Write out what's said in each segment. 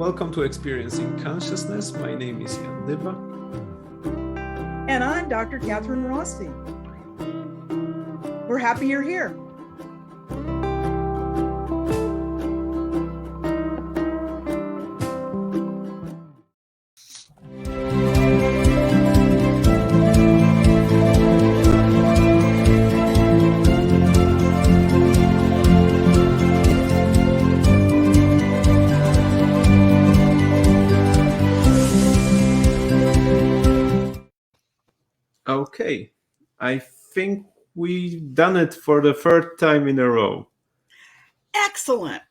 Welcome to Experiencing Consciousness. My name is Dyba. And I'm Dr. Kathryn Rossi. We're happy you're here. Okay, I think we've done it for the third time in a row. Excellent.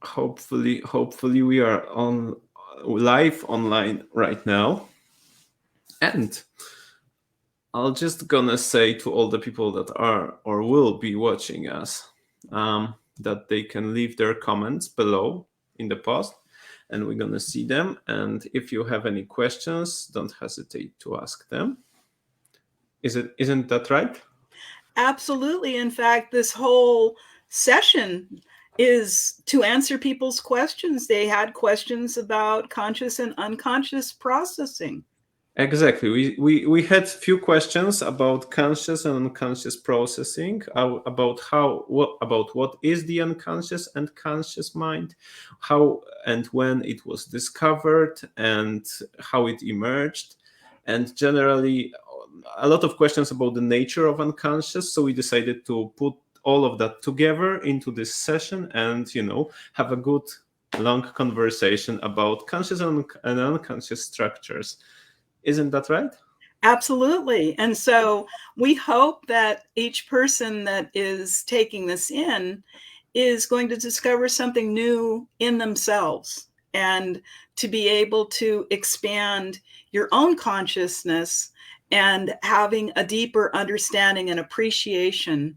Hopefully we are on live online right now. And I'll just gonna say to all the people that are or will be watching us that they can leave their comments below in the post, and we're gonna see them. And if you have any questions, don't hesitate to ask them. Isn't that right? Absolutely. In fact, this whole session is to answer people's questions. They had questions about conscious and unconscious processing. Exactly. We had few questions about conscious and unconscious processing, about what is the unconscious and conscious mind, how and when it was discovered, and how it emerged, and generally a lot of questions about the nature of unconscious. So we decided to put all of that together into this session and have a good long conversation about conscious and unconscious structures. Isn't that right? Absolutely. And so we hope that each person that is taking this in is going to discover something new in themselves and to be able to expand your own consciousness and having a deeper understanding and appreciation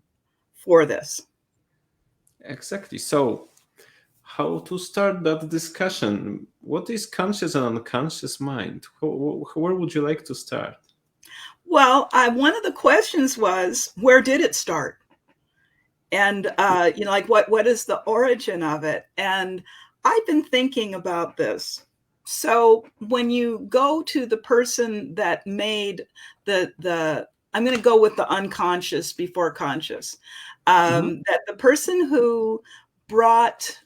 for this. Exactly. So how to start that discussion? What is conscious and unconscious mind? Where would you like to start? Well, one of the questions was, where did it start? And, what is the origin of it? And I've been thinking about this. So when you go to the person that made I'm going to go with the unconscious before conscious, that the person who brought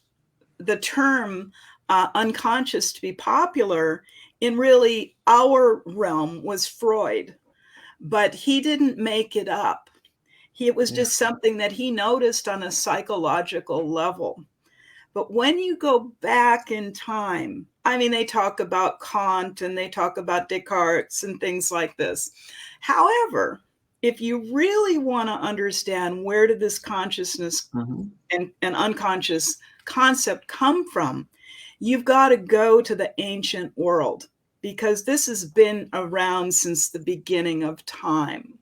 the term unconscious to be popular in really our realm was Freud, but he didn't make it up. It was just something that he noticed on a psychological level. But when you go back in time, I mean, they talk about Kant and they talk about Descartes and things like this. However, if you really want to understand where did this consciousness and unconscious concept come from, you've got to go to the ancient world, because this has been around since the beginning of time.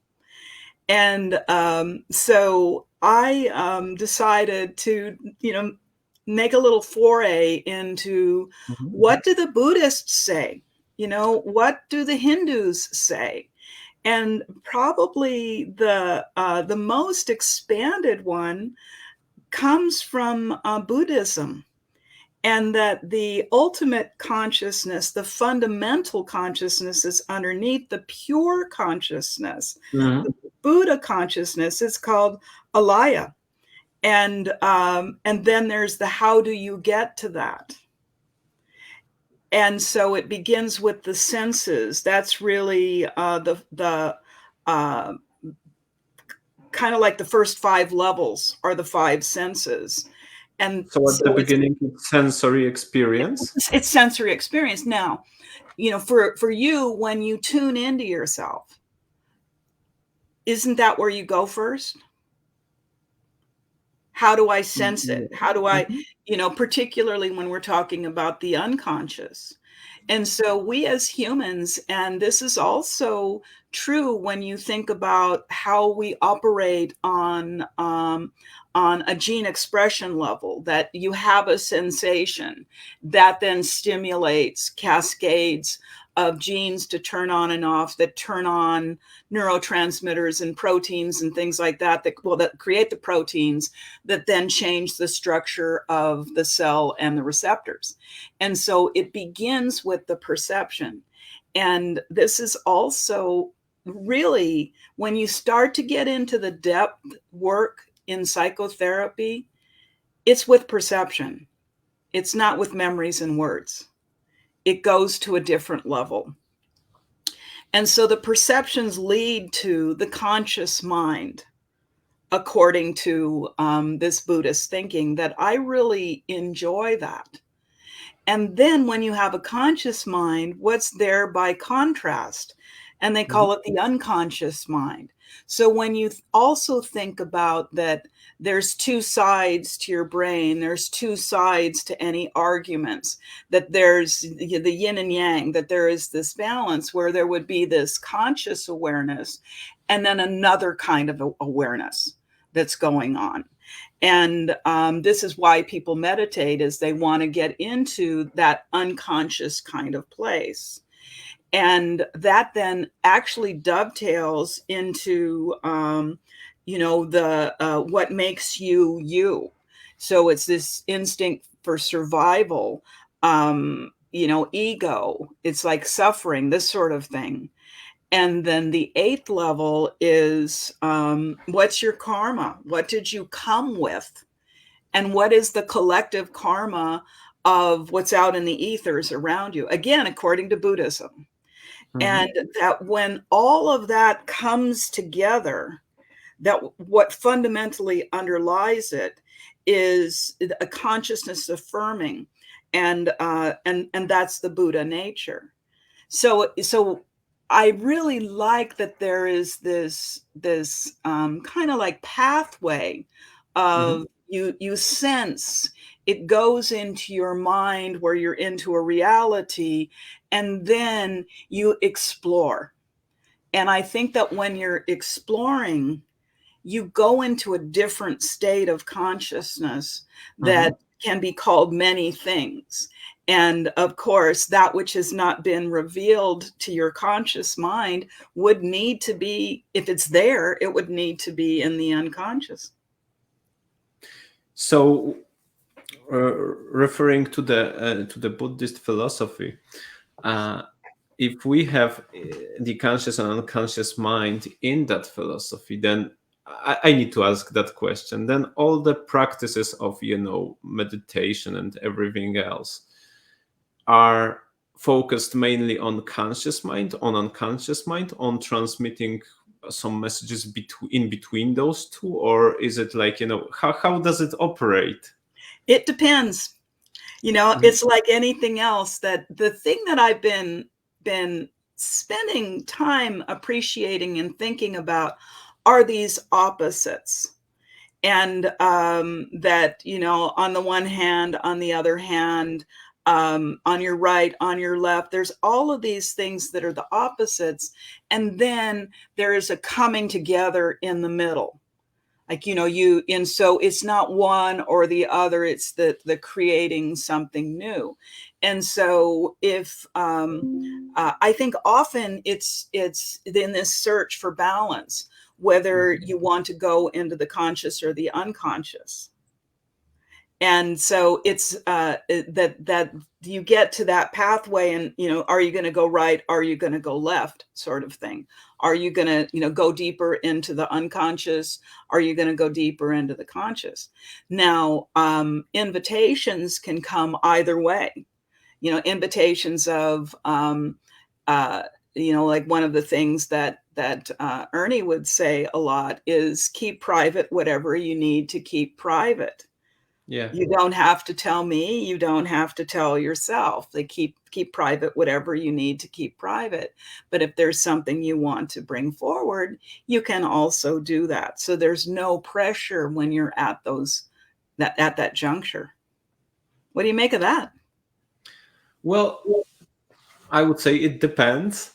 And so I decided to, make a little foray into what do the Buddhists say? What do the Hindus say? And probably the most expanded one comes from Buddhism, and that the ultimate consciousness, the fundamental consciousness, is underneath the pure consciousness. The Buddha consciousness is called alaya. And then there's the how do you get to that? And so it begins with the senses. That's really the kind of like the first 5 levels are the 5 senses. And so at the beginning, it's sensory experience. It's sensory experience. Now, for you, when you tune into yourself, isn't that where you go first? How do I sense it? How do I, particularly when we're talking about the unconscious? And so we as humans, and this is also true when you think about how we operate on a gene expression level, that you have a sensation that then stimulates, cascades of genes to turn on and off, that turn on neurotransmitters and proteins and things like that, that create the proteins that then change the structure of the cell and the receptors. And so it begins with the perception. And this is also really, when you start to get into the depth work in psychotherapy, it's with perception. It's not with memories and words. It goes to a different level. And so the perceptions lead to the conscious mind, according to this Buddhist thinking, that I really enjoy that. And then when you have a conscious mind, what's there by contrast? And they call it the unconscious mind. So when you also think about that, there's two sides to your brain, there's two sides to any arguments, that there's the yin and yang, that there is this balance where there would be this conscious awareness and then another kind of awareness that's going on. And this is why people meditate, is they want to get into that unconscious kind of place. And that then actually dovetails into, what makes you you. So it's this instinct for survival, ego. It's like suffering, this sort of thing. And then the 8th level is, what's your karma? What did you come with? And what is the collective karma of what's out in the ethers around you? Again, according to Buddhism. And that when all of that comes together, that what fundamentally underlies it is a consciousness affirming, and that's the Buddha nature. So I really like that there is this kind of like pathway of you sense it goes into your mind where you're into a reality, and then you explore. And I think that when you're exploring, you go into a different state of consciousness that can be called many things. And of course, that which has not been revealed to your conscious mind would need to be, if it's there, it would need to be in the unconscious. So, referring to the Buddhist philosophy, if we have the conscious and unconscious mind in that philosophy, then I need to ask that question. Then all the practices of meditation and everything else are focused mainly on conscious mind, on unconscious mind, on transmitting some messages in between those two, or is it like, how does it operate? It depends. It's like anything else, that the thing that I've been spending time appreciating and thinking about are these opposites. And that, on the one hand, on the other hand, on your right, on your left, there's all of these things that are the opposites. And then there is a coming together in the middle. Like, and so it's not one or the other, it's the creating something new. And so if I think often it's in this search for balance, whether you want to go into the conscious or the unconscious. And so it's that you get to that pathway, and are you going to go right, are you going to go left, sort of thing. Are you going to go deeper into the unconscious, are you going to go deeper into the conscious? Now invitations can come either way. Invitations of like one of the things that Ernie would say a lot is keep private whatever you need to keep private. Yeah. You don't have to tell me, you don't have to tell yourself. They keep private whatever you need to keep private. But if there's something you want to bring forward, you can also do that. So there's no pressure when you're at that juncture. What do you make of that? Well, I would say it depends.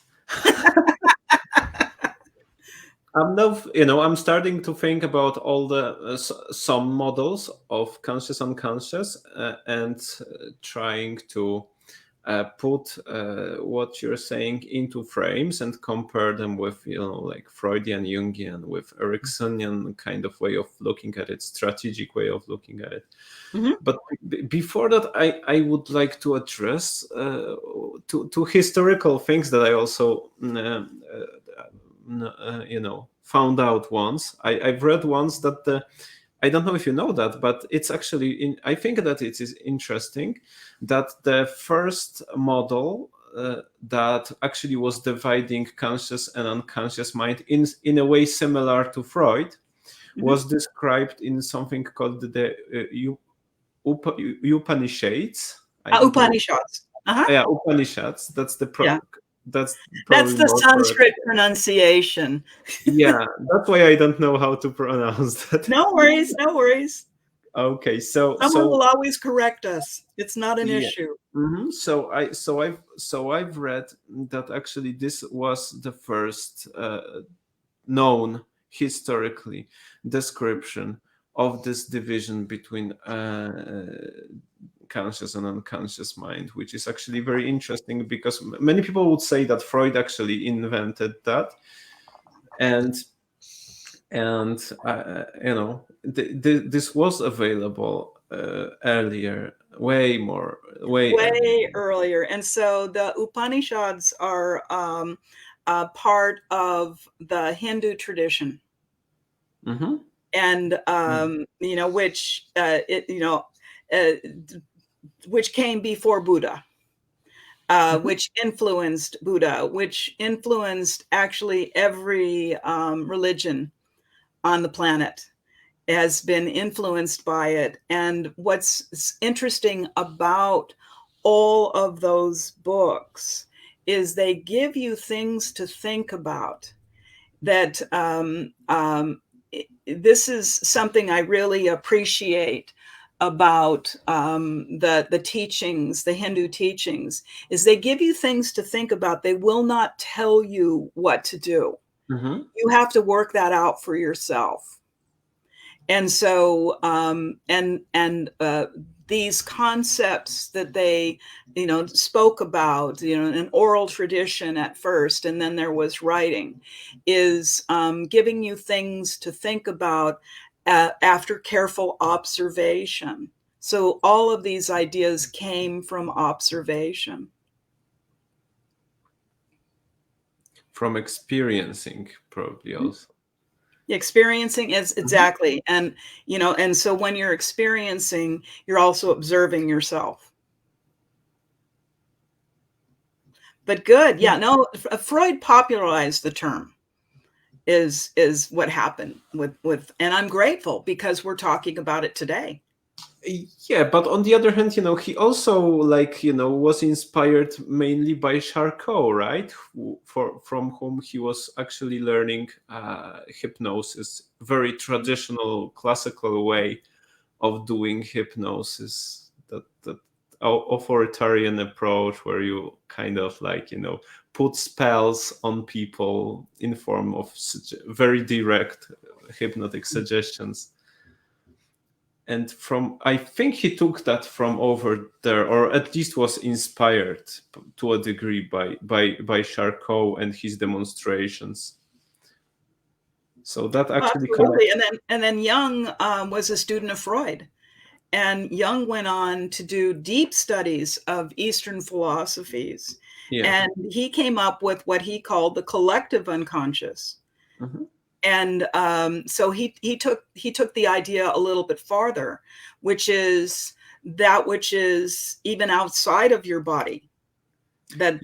I'm starting to think about all the some models of conscious unconscious, and trying to put what you're saying into frames and compare them with, like Freudian, Jungian, with Ericksonian kind of way of looking at it, strategic way of looking at it. Mm-hmm. But before that, I would like to address two historical things that I also found out once. I've read once that I don't know if you know that, but it's actually I think that it is interesting that the first model that actually was dividing conscious and unconscious mind in a way similar to Freud was described in something called the Upanishads. I don't know. Upanishads. Uh-huh. Yeah, Upanishads. That's Yeah. that's That's probably the more correct. Sanskrit pronunciation. Yeah, that's why I don't know how to pronounce that. No worries, no worries. Okay, so Someone will always correct us. It's not an yeah. issue. Mm-hmm. So I've read that actually this was the first known historically description of this division between conscious and unconscious mind, which is actually very interesting because many people would say that Freud actually invented that, and this was available earlier, way Earlier. And so the Upanishads are part of the Hindu tradition. Mm-hmm. And which came before Buddha, which influenced Buddha, which influenced actually every religion on the planet has been influenced by it. And what's interesting about all of those books is they give you things to think about. That this is something I really appreciate about the teachings, the Hindu teachings, is they give you things to think about. They will not tell you what to do. Mm-hmm. You have to work that out for yourself. And so, these concepts that they, spoke about, an oral tradition at first, and then there was writing, is giving you things to think about after careful observation. So all of these ideas came from observation. From experiencing, probably also. Experiencing is exactly. And, and so when you're experiencing, you're also observing yourself. But good. Yeah, no, Freud popularized the term is what happened with, and I'm grateful because we're talking about it today. Yeah, but on the other hand, he also was inspired mainly by Charcot, right? From whom he was actually learning hypnosis, very traditional, classical way of doing hypnosis. That authoritarian approach where you kind of put spells on people in form of very direct hypnotic suggestions. And I think he took that from over there, or at least was inspired to a degree by Charcot and his demonstrations. So that actually absolutely. And then Jung was a student of Freud, and Jung went on to do deep studies of Eastern philosophies, and he came up with what he called the collective unconscious. Mm-hmm. And so he took the idea a little bit farther, which is that which is even outside of your body. That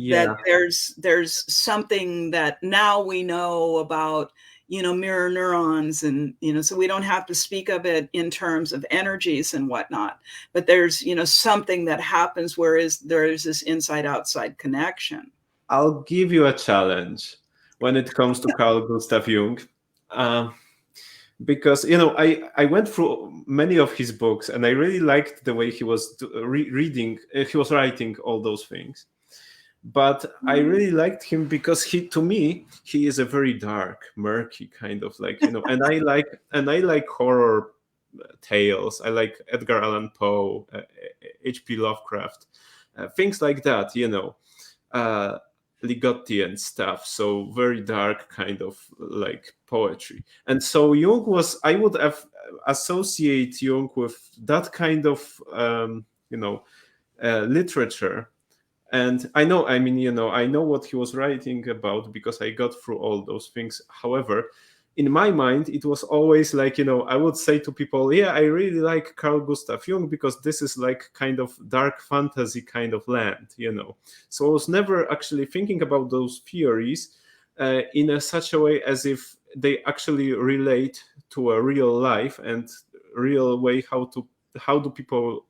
there's something that now we know about, mirror neurons, and so we don't have to speak of it in terms of energies and whatnot. But there's something that happens whereas there is this inside-outside connection. I'll give you a challenge when it comes to Carl Gustav Jung. Because I went through many of his books and I really liked the way he was he was writing all those things, but I really liked him because to me he is a very dark, murky kind of and I like horror tales. I like Edgar Allan Poe, H.P. Lovecraft, things like that, uh, Ligottian stuff. So very dark kind of like poetry. And so Jung was, I would have associate Jung with that kind of, literature. And I know, I know what he was writing about because I got through all those things. However, in my mind, it was always like, I would say to people, yeah, I really like Carl Gustav Jung because this is like kind of dark fantasy kind of land. So I was never actually thinking about those theories in such a way as if they actually relate to a real life and real way how do people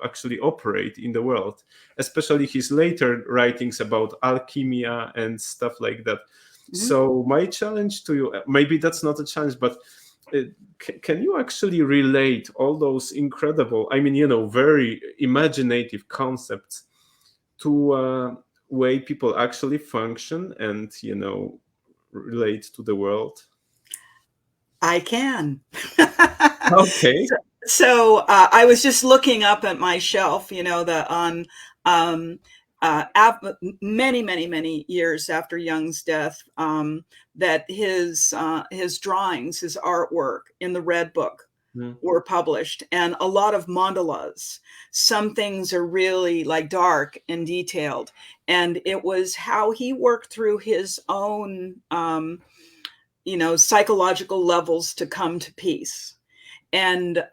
actually operate in the world, especially his later writings about alchemia and stuff like that. So my challenge to you, maybe that's not a challenge, but can you actually relate all those incredible, very imaginative concepts to way people actually function and, relate to the world? I can. Okay. So I was just looking up at my shelf, the on many, many, many years after Jung's death, that his drawings, his artwork in the Red Book were published, and a lot of mandalas. Some things are really like dark and detailed, and it was how he worked through his own psychological levels to come to peace. And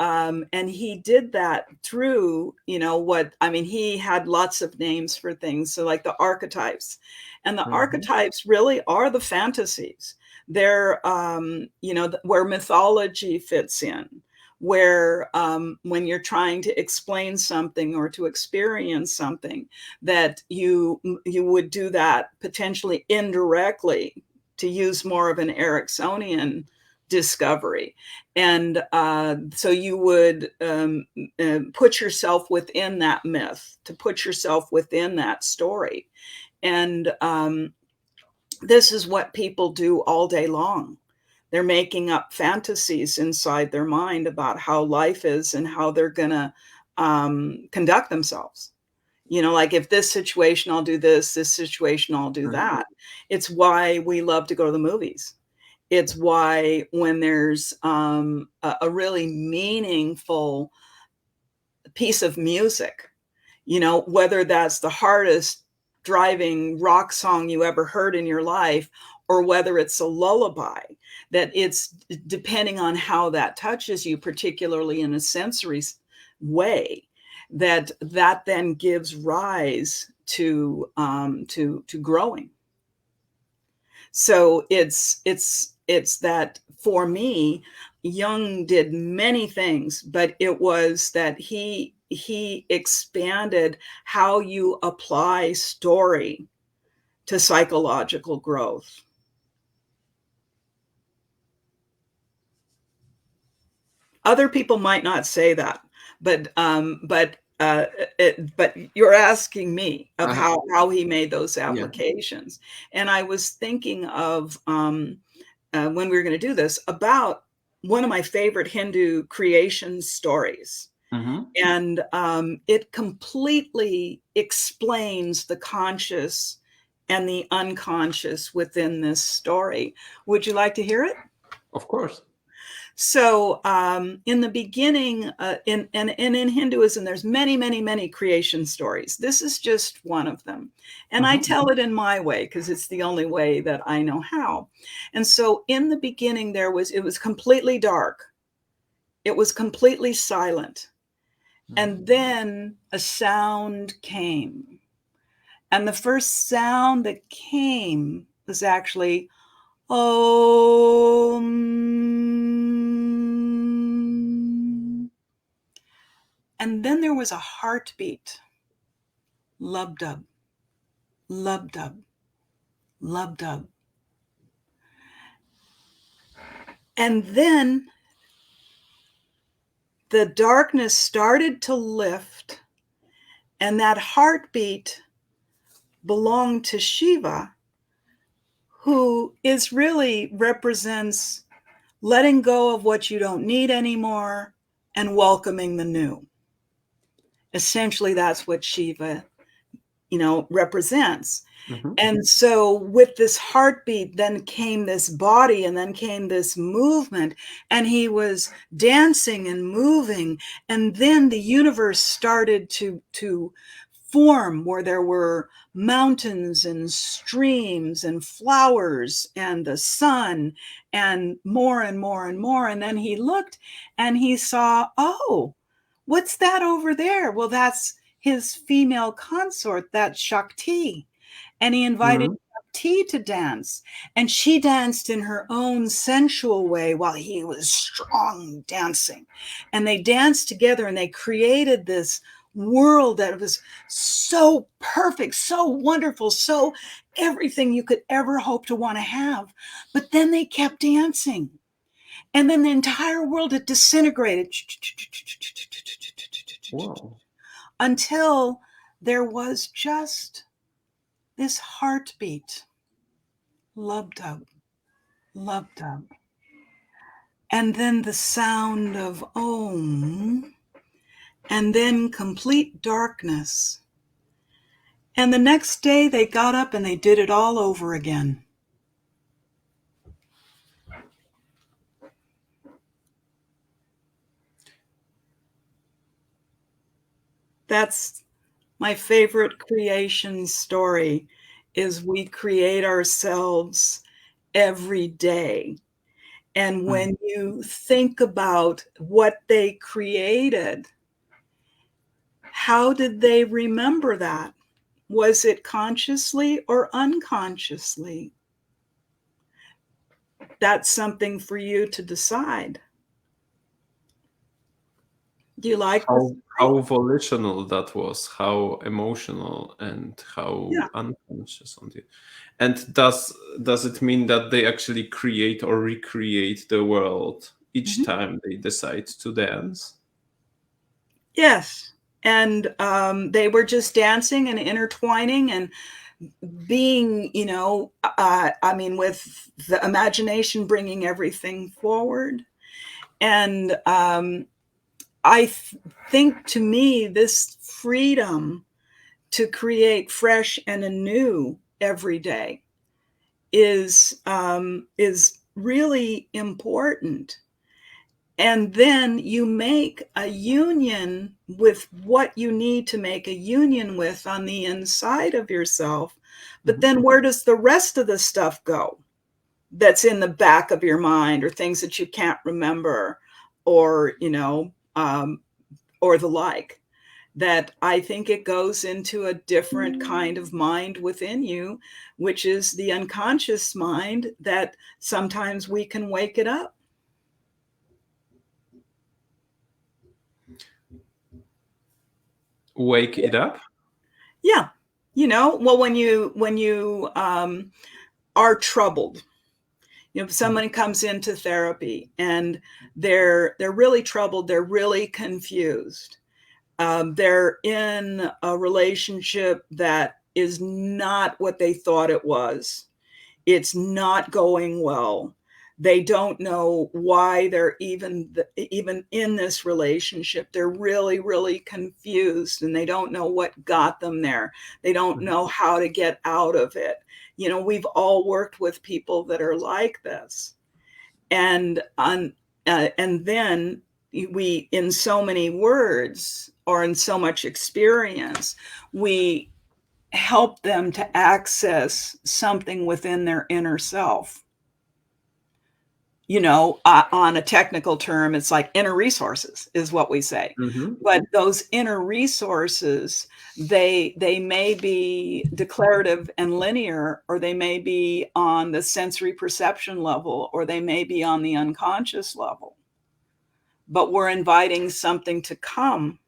he did that through, he had lots of names for things. So like the archetypes, and the archetypes really are the fantasies. They're, where mythology fits in, where when you're trying to explain something or to experience something, that you would do that potentially indirectly, to use more of an Ericksonian discovery. And so you would put yourself within that myth, to put yourself within that story. And this is what people do all day long. They're making up fantasies inside their mind about how life is and how they're going to conduct themselves. Like if this situation, I'll do this situation, I'll do that. It's why we love to go to the movies. It's why when there's a really meaningful piece of music, whether that's the hardest driving rock song you ever heard in your life, or whether it's a lullaby, that it's depending on how that touches you, particularly in a sensory way, that then gives rise to growing. So it's that for me, Jung did many things, but it was that he expanded how you apply story to psychological growth. Other people might not say that, but you're asking me of how he made those applications. Yeah. And I was thinking of when we were going to do this, about one of my favorite Hindu creation stories. And it completely explains the conscious and the unconscious within this story. Would you like to hear it? Of course. So in the beginning, in Hinduism, there's many, many, many creation stories. This is just one of them. And I tell it in my way because it's the only way that I know how. And so in the beginning, it was completely dark. It was completely silent. And then a sound came. And the first sound that came was actually, Om. And then there was a heartbeat. Lub-dub, lub-dub, lub-dub. And then the darkness started to lift, and that heartbeat belonged to Shiva, who really represents letting go of what you don't need anymore and welcoming the new. Essentially, that's what Shiva represents. Mhm. And so with this heartbeat, then came this body, and then came this movement, and he was dancing and moving. And then the universe started to form, where there were mountains and streams and flowers and the sun and more and more and more. And then he looked and he saw, oh, what's that over there? Well, that's his female consort, that's Shakti. And he invited Mhm. Shakti to dance. And she danced in her own sensual way while he was strong dancing. And they danced together and they created this world that was so perfect, so wonderful, so everything you could ever hope to want to have. But then they kept dancing. And then the entire world had disintegrated Wow. until there was just this heartbeat, lub-dub, lub-dub. And then the sound of Om, and then complete darkness. And the next day they got up and they did it all over again. That's my favorite creation story, is we create ourselves every day. And Mm. when you think about what they created, how did they remember that? Was it consciously or unconsciously? That's something for you to decide. Do you like the How story? volitional that was, how emotional, and how Yeah. unconscious on it. And does it mean that they actually create or recreate the world each Mhm. time they decide to dance? Yes. And they were just dancing and intertwining and being, I mean, with the imagination bringing everything forward. And think, to me, this freedom to create fresh and anew every day is really important. And then you make a union with what you need to make a union with on the inside of yourself. But Mhm. then where does the rest of the stuff go that's in the back of your mind, or things that you can't remember, or or the like? That I think it goes into a different kind of mind within you, which is the unconscious mind, that sometimes we can wake it up. Wake it up? Yeah. Well, when you are troubled, if Mhm. someone comes into therapy and they're really troubled, they're really confused, they're in a relationship that is not what they thought it was. It's not going well. They don't know why they're even in this relationship. They're really, really confused, and they don't know what got them there. They don't Mhm. know how to get out of it. We've all worked with people that are like this. And then we, in so many words or in so much experience, we help them to access something within their inner self. On a technical term, it's like inner resources is what we say. Mhm. But those inner resources, they may be declarative and linear, or they may be on the sensory perception level, or they may be on the unconscious level. But we're inviting something to come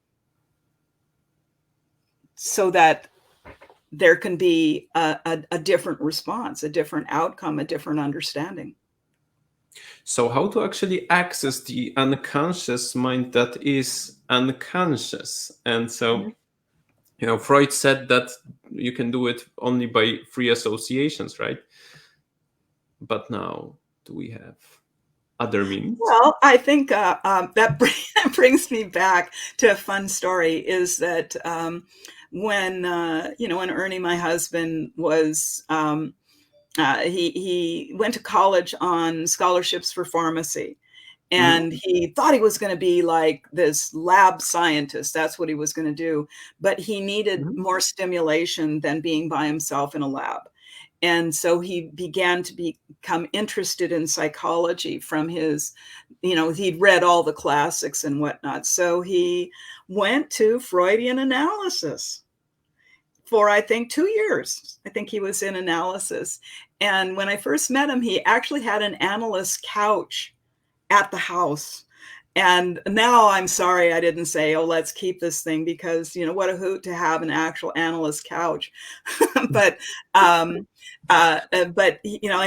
so that there can be a different response, a different outcome, a different understanding. So, how to actually access the unconscious mind that is unconscious? And Mhm. so, Freud said that you can do it only by free associations, right? But now, do we have other means? Well, I think that brings me back to a fun story, is that when when Ernie, my husband, was he went to college on scholarships for pharmacy. Mhm. And he thought he was going to be like this lab scientist. That's what he was going to do. But he needed Mhm. more stimulation than being by himself in a lab. And so he began to become interested in psychology from his, he'd read all the classics and whatnot. So he went to Freudian analysis for, I think, 2 years. I think he was in analysis. And when I first met him, he actually had an analyst couch at the house. And now I'm sorry I didn't say, oh, let's keep this thing, because, what a hoot to have an actual analyst couch. but, and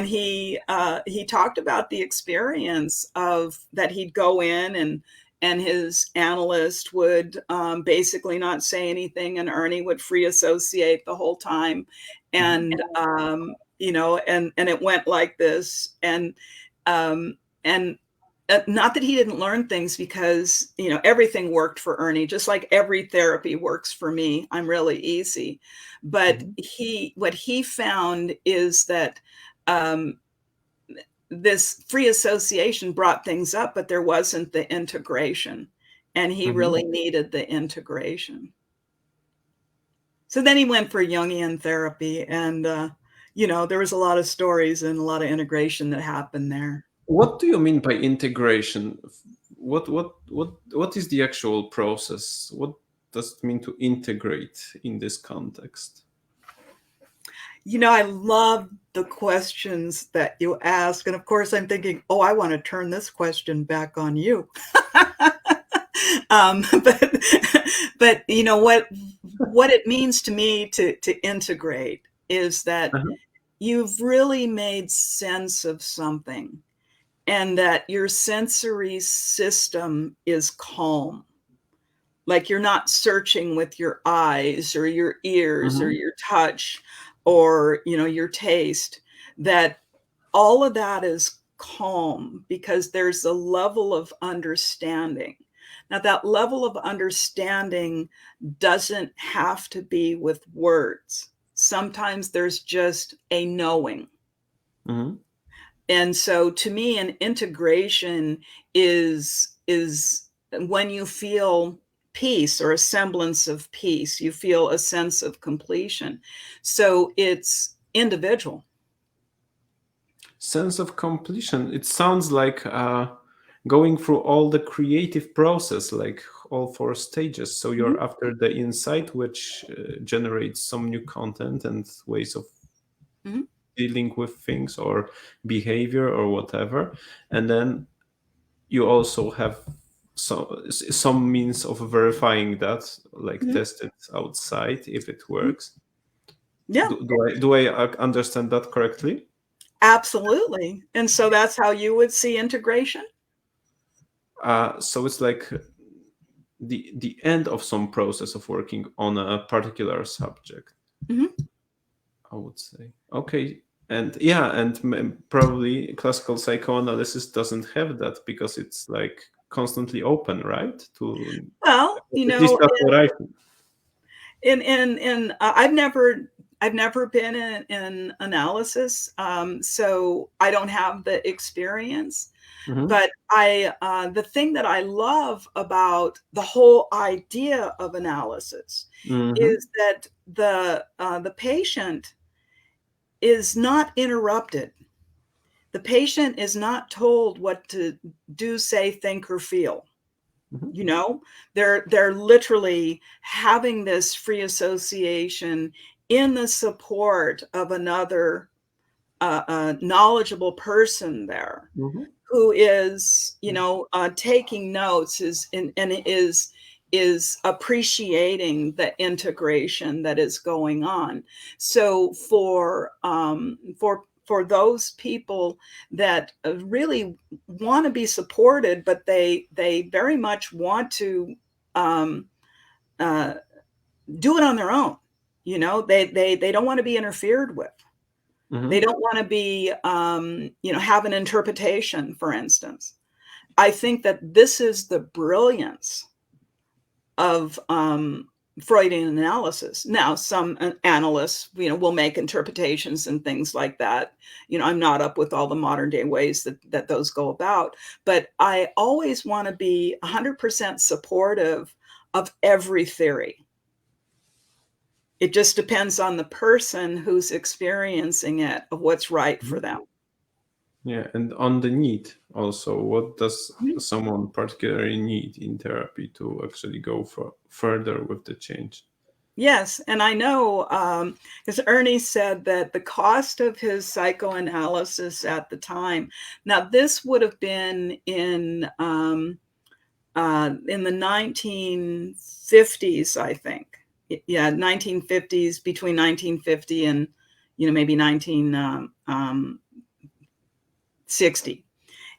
he talked about the experience of that he'd go in, and his analyst would basically not say anything, and Ernie would free associate the whole time. Mhm. And, and it went like this. And not that he didn't learn things, because everything worked for Ernie, just like every therapy works for me. I'm really easy. But Mhm. what he found is that um, this free association brought things up, but there wasn't the integration, and he Mhm. really needed the integration. So then he went for Jungian therapy, and there was a lot of stories and a lot of integration that happened there. What do you mean by integration? What is the actual process? What does it mean to integrate in this context? I love the questions that you ask. And of course, I'm thinking, oh, I want to turn this question back on you. um, but, but what it means to me to integrate is that Uh-huh. you've really made sense of something, and that your sensory system is calm. Like, you're not searching with your eyes or your ears or Mhm. your touch or, your taste, that all of that is calm, because there's a level of understanding. Now, that level of understanding doesn't have to be with words. Sometimes there's just a knowing. Mhm. And so to me, an integration is when you feel peace, or a semblance of peace, you feel a sense of completion. So it's individual. Sense of completion. It sounds like going through all the creative process, like all four stages. So Mhm, you're after the insight, which generates some new content and ways of mhm, dealing with things or behavior or whatever, and then you also have some means of verifying that, like mhm, test it outside if it mhm. works. Yeah, Do I understand that correctly? absolutely. And so that's how you would see integration? So it's like the end of some process of working on a particular subject, Mhm, I would say. Okay. And yeah, and probably classical psychoanalysis doesn't have that because it's like constantly open, right? To well, at least that's what I think. I've never been in analysis, so I don't have the experience. Mhm. But the thing that I love about the whole idea of analysis Mhm. is that the patient is not interrupted. The patient is not told what to do, say, think, or feel. Mhm. They're literally having this free association in the support of another knowledgeable person there, Mhm. who is, taking notes, is appreciating the integration that is going on. So for those people that really want to be supported, but they very much want to um, uh, do it on their own. They don't want to be interfered with. They Mhm. don't want to be, have an interpretation, for instance. I think that this is the brilliance of Freudian analysis. Now, some analysts, will make interpretations and things like that. I'm not up with all the modern day ways that those go about, but I always want to be 100% supportive of every theory. It just depends on the person who's experiencing it, of what's right for them. Yeah, and on the need also, what does Mhm. someone particularly need in therapy to actually go further with the change? Yes, and I know, because Ernie said that the cost of his psychoanalysis at the time. Now, this would have been in the 1950s, I think. Yeah, 1950s, between 1950 and maybe 1960,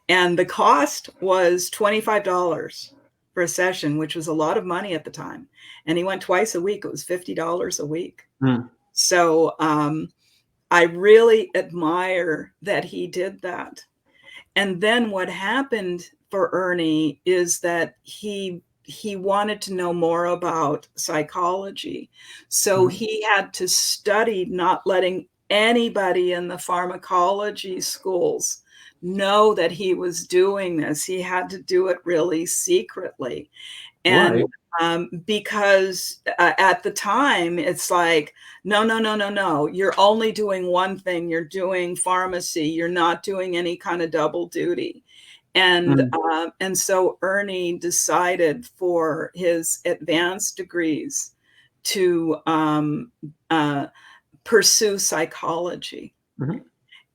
and the cost was $25 for a session, which was a lot of money at the time. And he went twice a week. It was $50 a week. So I really admire that he did that. And then what happened for Ernie is that he wanted to know more about psychology. So he had to study, not letting anybody in the pharmacology schools know that he was doing this. He had to do it really secretly. Why? And because at the time, it's like, no, no, no, no, no. You're only doing one thing. You're doing pharmacy. You're not doing any kind of double duty. And so Ernie decided for his advanced degrees to pursue psychology.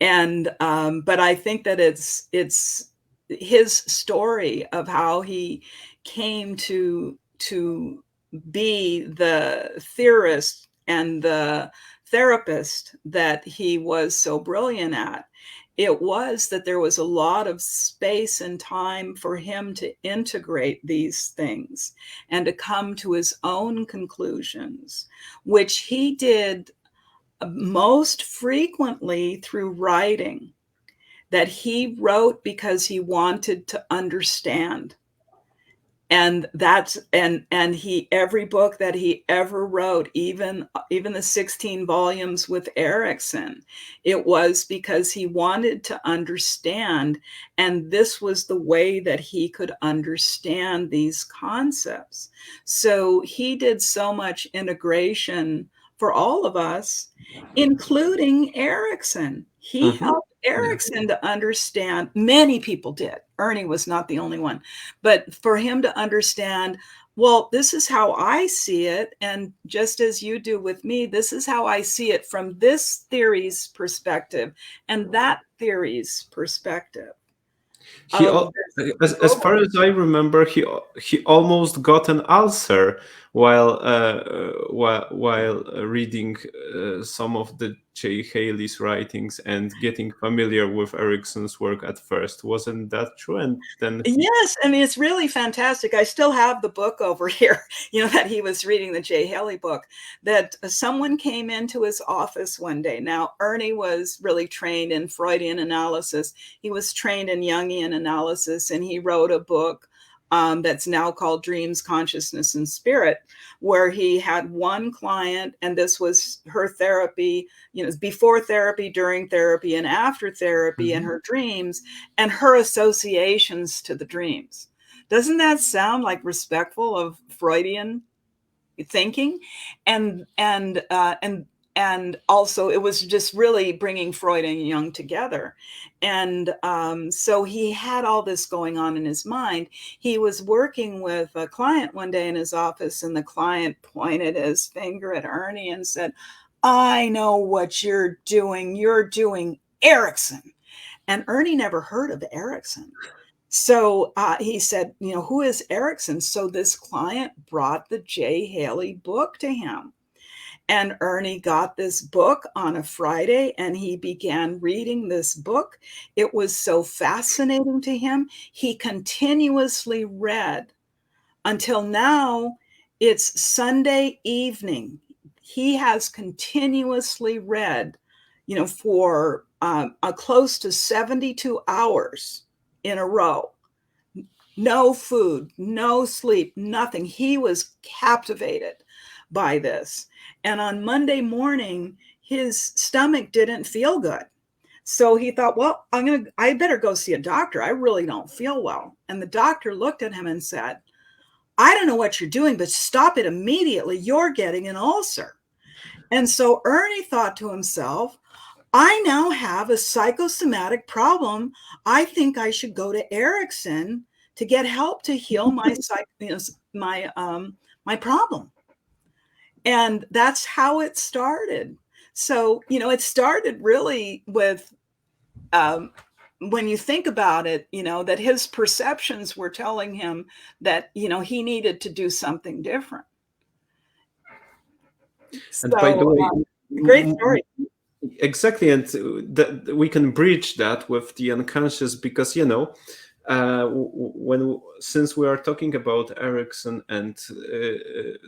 And but I think that it's his story of how he came to be the theorist and the therapist that he was so brilliant at. It was that there was a lot of space and time for him to integrate these things and to come to his own conclusions, which he did most frequently through writing. That he wrote because he wanted to understand. And that's he every book that he ever wrote, even the 16 volumes with Erickson, it was because he wanted to understand, and this was the way that he could understand these concepts. So he did so much integration for all of us, including Erickson. He helped Erickson to understand. Many people did. Ernie was not the only one. But for him to understand, well, this is how I see it. And just as you do with me, this is how I see it from this theory's perspective and that theory's perspective. He, as far as I remember, he almost got an ulcer while reading some of the J. Haley's writings and getting familiar with Erickson's work at first. Wasn't that true? And then Yes, I mean, it's really fantastic. I still have the book over here, that he was reading, the J. Haley book, that someone came into his office one day. Now, Ernie was really trained in Freudian analysis. He was trained in Jungian analysis, and he wrote a book that's now called Dreams, Consciousness, and Spirit, where he had one client, and this was her therapy, before therapy, during therapy, and after therapy, and her dreams, and her associations to the dreams. Doesn't that sound like respectful of Freudian thinking? And also it was just really bringing Freud and Jung together. And so he had all this going on in his mind. He was working with a client one day in his office, and the client pointed his finger at Ernie and said, "I know what you're doing. You're doing Erickson." And Ernie never heard of Erickson. So he said, "Who is Erickson?" So this client brought the J. Haley book to him. And Ernie got this book on a Friday, and he began reading this book. It was so fascinating to him. He continuously read until now. It's Sunday evening. He has continuously read, for close to 72 hours in a row. No food, no sleep, nothing. He was captivated by this. And on Monday morning, his stomach didn't feel good. So he thought, well, I better go see a doctor. I really don't feel well. And the doctor looked at him and said, I don't know what you're doing, but stop it immediately. You're getting an ulcer. And so Ernie thought to himself, I now have a psychosomatic problem. I think I should go to Erickson to get help to heal my problem. And that's how it started. So, it started really with, when you think about it, that his perceptions were telling him that, he needed to do something different. And by the way, great story. Exactly, and we can bridge that with the unconscious, because since we are talking about Erickson and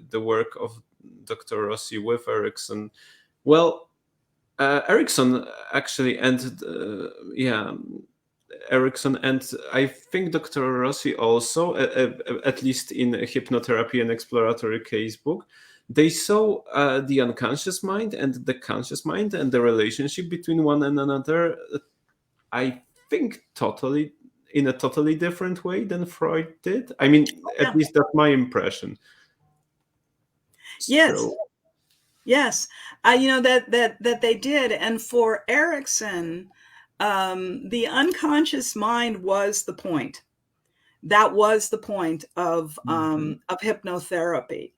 the work of Dr. Rossi with Erickson, well, Erickson actually ended, Erickson, and I think Dr. Rossi also, at least in Hypnotherapy and Exploratory Casebook, they saw the unconscious mind and the conscious mind and the relationship between one and another, I think in a totally different way than Freud did. I mean, at least that's my impression. Yes. Yes. That they did. And for Erickson, the unconscious mind was the point. That was the point of hypnotherapy.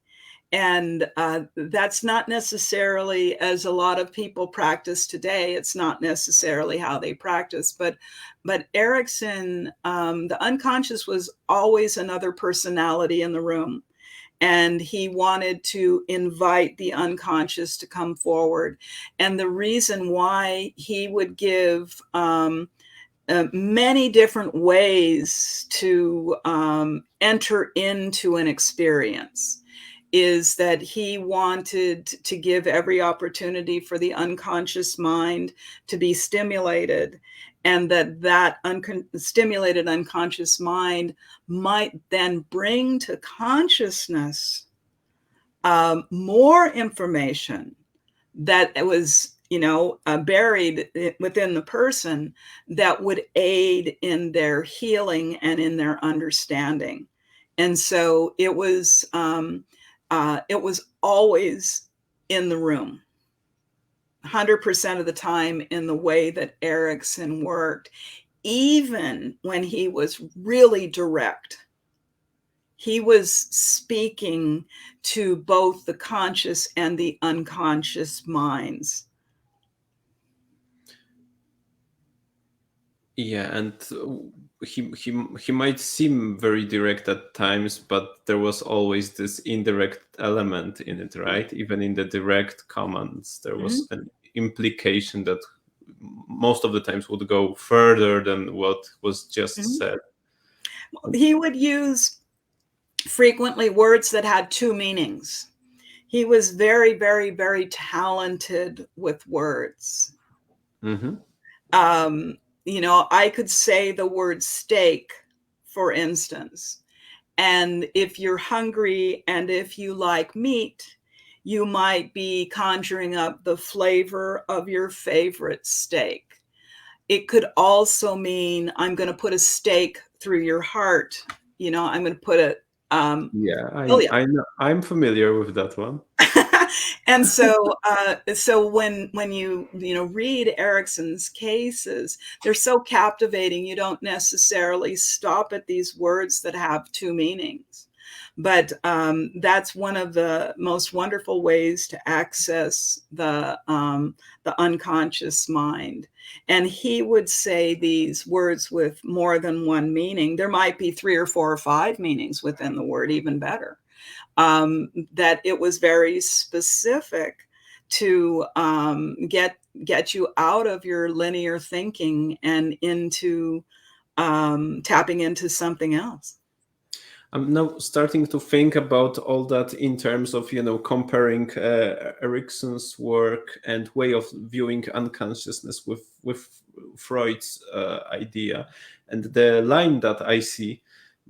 And that's not necessarily, as a lot of people practice today, it's not necessarily how they practice. But Erickson, the unconscious was always another personality in the room. And he wanted to invite the unconscious to come forward. And the reason why he would give many different ways to enter into an experience is that he wanted to give every opportunity for the unconscious mind to be stimulated, and that stimulated unconscious mind might then bring to consciousness more information that was buried within the person that would aid in their healing and in their understanding. And so it was always in the room, 100% of the time, in the way that Erickson worked. Even when he was really direct, he was speaking to both the conscious and the unconscious minds. Yeah, and he might seem very direct at times, but there was always this indirect element in it, right? Even in the direct commands, there was an implication that most of the times would go further than what was just said. He would use frequently words that had two meanings. He was very, very, very talented with words. I could say the word steak, for instance, and if you're hungry and if you like meat, you might be conjuring up the flavor of your favorite steak. It could also mean, I'm going to put a stake through your heart. I'm going to put it. I know. I'm familiar with that one. And so when you read Erickson's cases, they're so captivating. You don't necessarily stop at these words that have two meanings. But that's one of the most wonderful ways to access the unconscious mind. And he would say these words with more than one meaning. There might be 3 or 4 or 5 meanings within the word, even better. That it was very specific to get you out of your linear thinking and into tapping into something else. I'm now starting to think about all that in terms of, comparing Erickson's work and way of viewing unconsciousness with Freud's idea. And the line that I see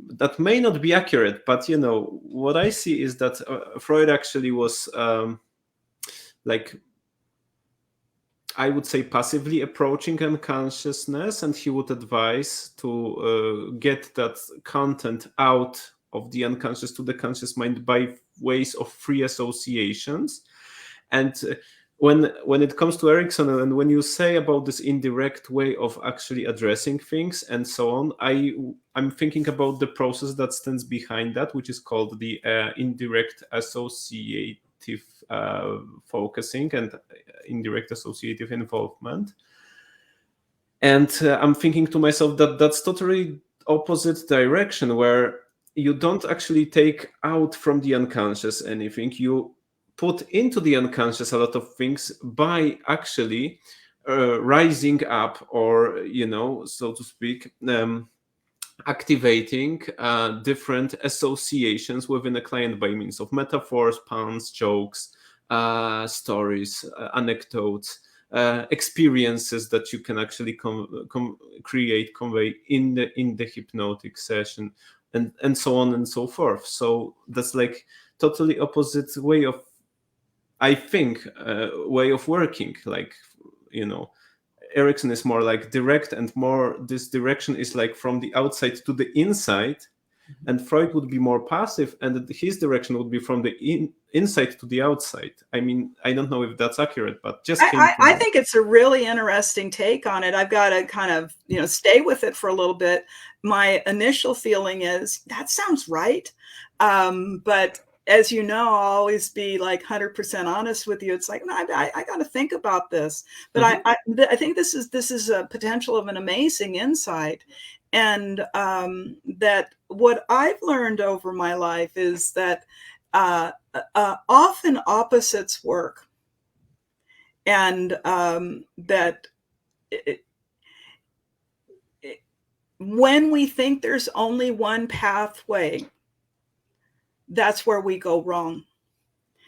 that may not be accurate, but what I see is that Freud actually was like, I would say, passively approaching unconsciousness, and he would advise to get that content out of the unconscious to the conscious mind by ways of free associations. And when it comes to Erickson, and when you say about this indirect way of actually addressing things and so on, I'm thinking about the process that stands behind that, which is called the indirect associative focusing and indirect associative involvement. And I'm thinking to myself that that's totally opposite direction, where you don't actually take out from the unconscious anything. You put into the unconscious a lot of things by actually rising up, or so to speak, activating different associations within a client by means of metaphors, puns, jokes, stories, anecdotes, experiences that you can actually convey in the hypnotic session, and so on and so forth. So that's like totally opposite way of, I think, way of working. Like, Erickson is more like direct, and more this direction is like from the outside to the inside, and Freud would be more passive, and his direction would be from the inside to the outside. I mean, I don't know if that's accurate, but just came to I me. think it's a really interesting take on it. I've got to kind of, stay with it for a little bit. My initial feeling is that sounds right. But as you know, I'll always be like 100% honest with you. It's like, no, I got to think about this. But I think this is a potential of an amazing insight. And that what I've learned over my life is that often opposites work. And that when we think there's only one pathway, that's where we go wrong.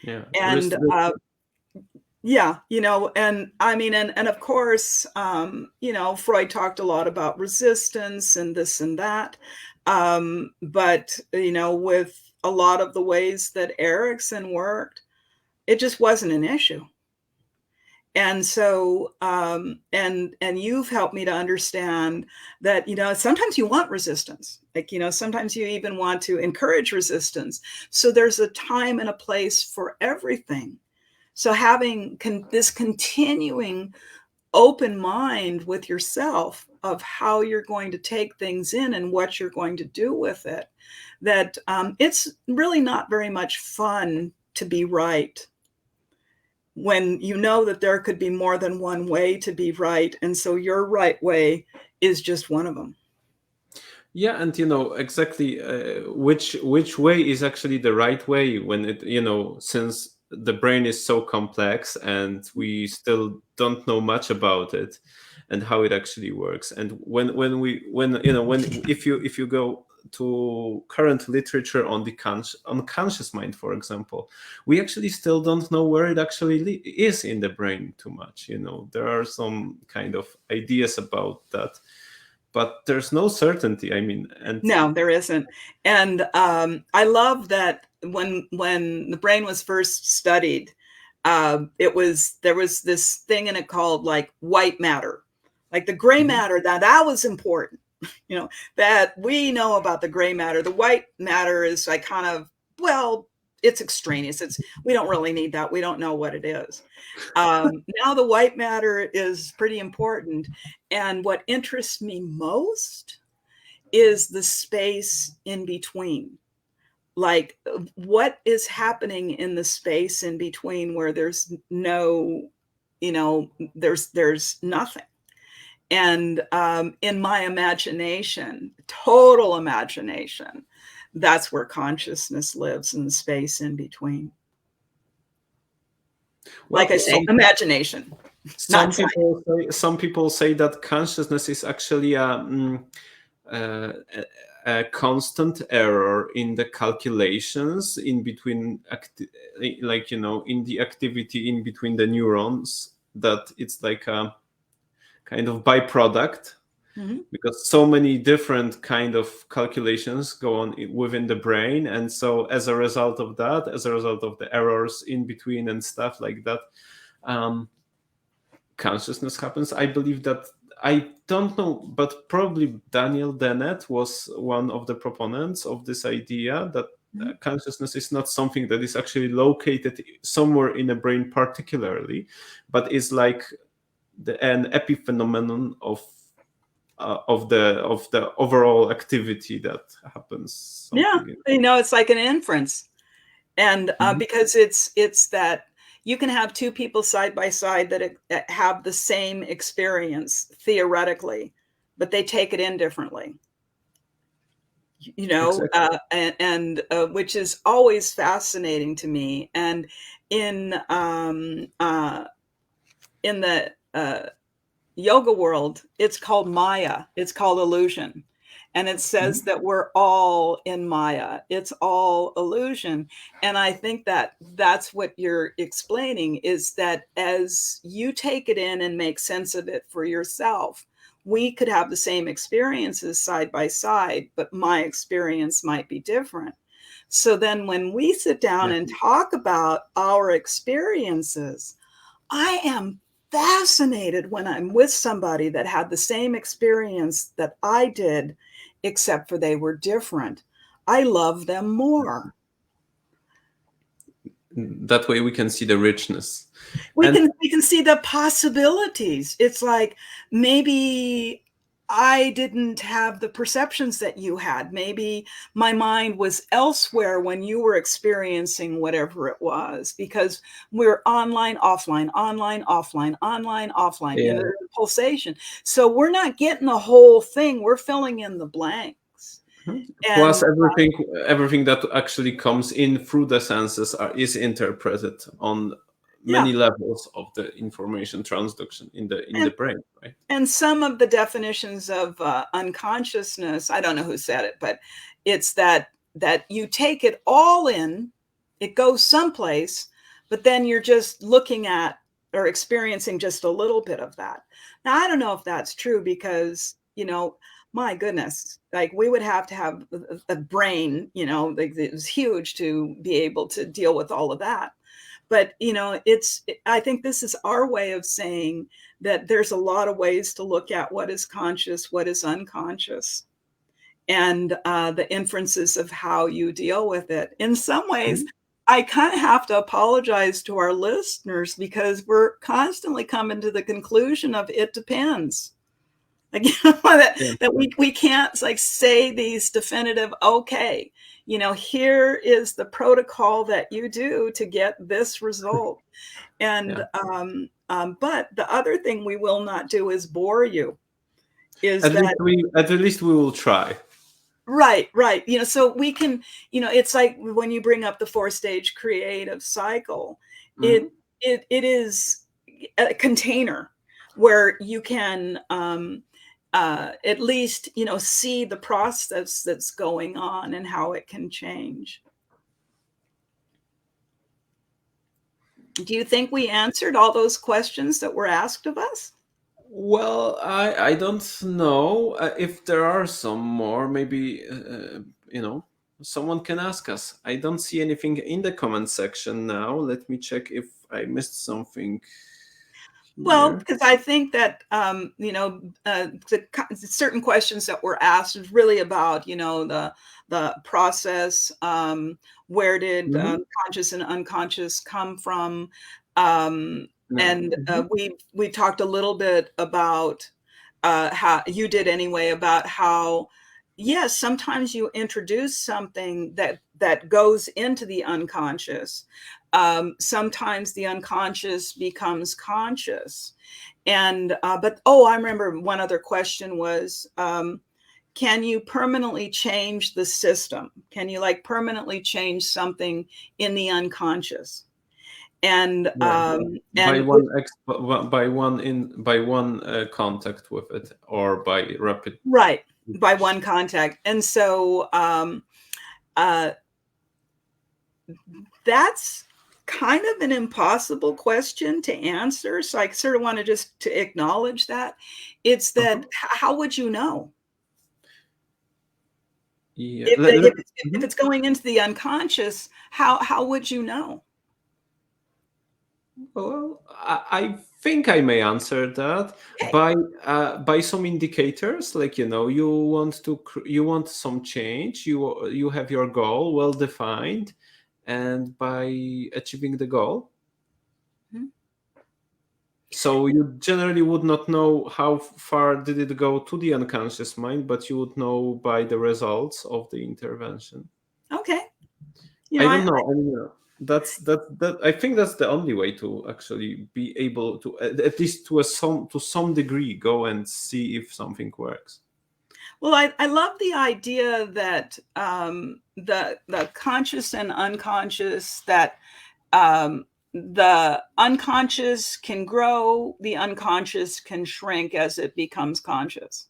Yeah. And yeah, and I mean, and of course, Freud talked a lot about resistance and this and that. But, with a lot of the ways that Erickson worked, it just wasn't an issue. And so, and you've helped me to understand that, sometimes you want resistance. Like, sometimes you even want to encourage resistance. So there's a time and a place for everything. So having this continuing open mind with yourself of how you're going to take things in and what you're going to do with it, that it's really not very much fun to be right, when you know that there could be more than one way to be right. And so your right way is just one of them. Yeah, and exactly which way is actually the right way, when it, since the brain is so complex and we still don't know much about it and how it actually works. And when if you go to current literature on the unconscious mind, for example, we actually still don't know where it actually is in the brain too much. There are some kind of ideas about that, but there's no certainty. I mean, and no, there isn't. And I love that when the brain was first studied, there was this thing in it called like white matter, like the gray matter. That was important. That we know about the gray matter. The white matter is like kind of, well, it's extraneous. We don't really need that. We don't know what it is. Now the white matter is pretty important. And what interests me most is the space in between. Like, what is happening in the space in between, where there's no, there's nothing. And in my imagination, total imagination, that's where consciousness lives, in the space in between. Well, like I say, imagination. Some people say that consciousness is actually a constant error in the calculations in between, in the activity in between the neurons, that it's like a kind of byproduct, because so many different kind of calculations go on within the brain, and so as a result of that, as a result of the errors in between and stuff like that, consciousness happens. I believe that, I don't know, but probably Daniel Dennett was one of the proponents of this idea that consciousness is not something that is actually located somewhere in the brain particularly, but is like an epiphenomenon of the overall activity that happens. It's like an inference, and because it's that you can have two people side by side that have the same experience theoretically, but they take it in differently. Exactly. And which is always fascinating to me. And in the yoga world, it's called Maya. It's called illusion. And it says that we're all in Maya. It's all illusion. And I think that that's what you're explaining, is that as you take it in and make sense of it for yourself, we could have the same experiences side by side, but my experience might be different. So then when we sit down and talk about our experiences, I am fascinated when I'm with somebody that had the same experience that I did, except for they were different. I love them more. That way we can see the richness. We can see the possibilities. It's like, maybe I didn't have the perceptions that you had. Maybe my mind was elsewhere when you were experiencing whatever it was, because we're online, offline, online, offline, online, offline, Yeah. the pulsation. So we're not getting the whole thing. We're filling in the blanks. Plus, everything that actually comes in through the senses is interpreted on many levels of the information transduction in the brain, right? And some of the definitions of unconsciousness, I don't know who said it, but it's that you take it all in, it goes someplace, but then you're just looking at or experiencing just a little bit of that. Now, I don't know if that's true, because, my goodness, like, we would have to have a brain, like, it was huge to be able to deal with all of that. But, I think this is our way of saying that there's a lot of ways to look at what is conscious, what is unconscious, and the inferences of how you deal with it. In some ways, I kind of have to apologize to our listeners, because we're constantly coming to the conclusion of it depends. Like, that we can't, like, say these definitive, okay, here is the protocol that you do to get this result. And but the other thing we will not do is bore you. At least we will try. Right. So we can, it's like when you bring up the 4-stage creative cycle, it is a container where you can at least, see the process that's going on and how it can change. Do you think we answered all those questions that were asked of us? Well, I don't know if there are some more. Maybe someone can ask us. I don't see anything in the comment section now. Let me check if I missed something. Well, because I think that the certain questions that were asked is really about the process. Where did conscious and unconscious come from? And we talked a little bit about how you did anyway, about how, yes, sometimes you introduce something that goes into the unconscious. Sometimes the unconscious becomes conscious. And but I remember one other question was, can you permanently change the system? Can you, like, permanently change something in the unconscious? And by one contact with it, or by rapid, right, by one contact. And so that's kind of an impossible question to answer. So I sort of want to just to acknowledge that. It's that how would you know? Yeah. If it's going into the unconscious, how would you know? Well, I think I may answer that Okay. by some indicators, like you want some change, you have your goal well defined, and by achieving the goal, Mhm. so you generally would not know how far did it go to the unconscious mind, but you would know by the results of the intervention. Okay. I don't know. I mean, that. I think that's the only way to actually be able to, at least to some degree, go and see if something works. Well, I love the idea that the conscious and unconscious, that the unconscious can grow, the unconscious can shrink as it becomes conscious.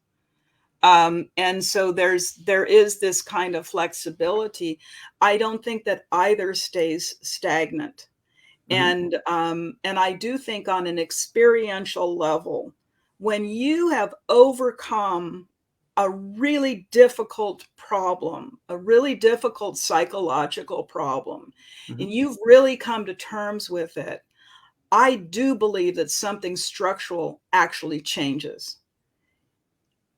And so there is this kind of flexibility. I don't think that either stays stagnant. Mhm. And I do think on an experiential level, when you have overcome a really difficult problem, a really difficult psychological problem, and Mhm. you've really come to terms with it, I do believe that something structural actually changes.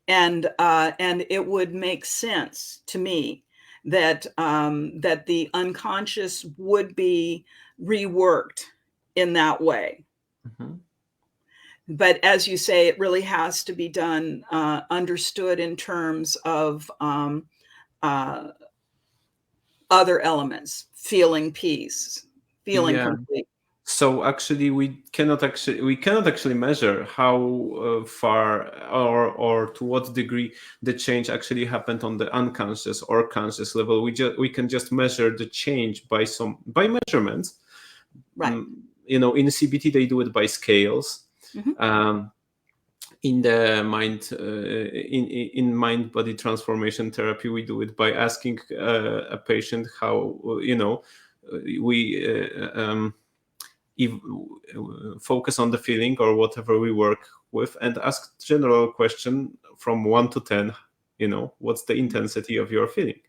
And it would make sense to me that that the unconscious would be reworked in that way. Mhm. But as you say, it really has to be done, understood in terms of uh, other elements, feeling peace, feeling Yeah. complete. So actually, we cannot actually measure how far or to what degree the change actually happened on the unconscious or conscious level. We can just measure the change by measurements. Right. In CBT they do it by scales. Mhm. Um, in the mind in mind body transformation therapy, we do it by asking a patient how we if, focus on the feeling or whatever we work with, and ask general question from 1 to 10, what's the intensity of your feeling,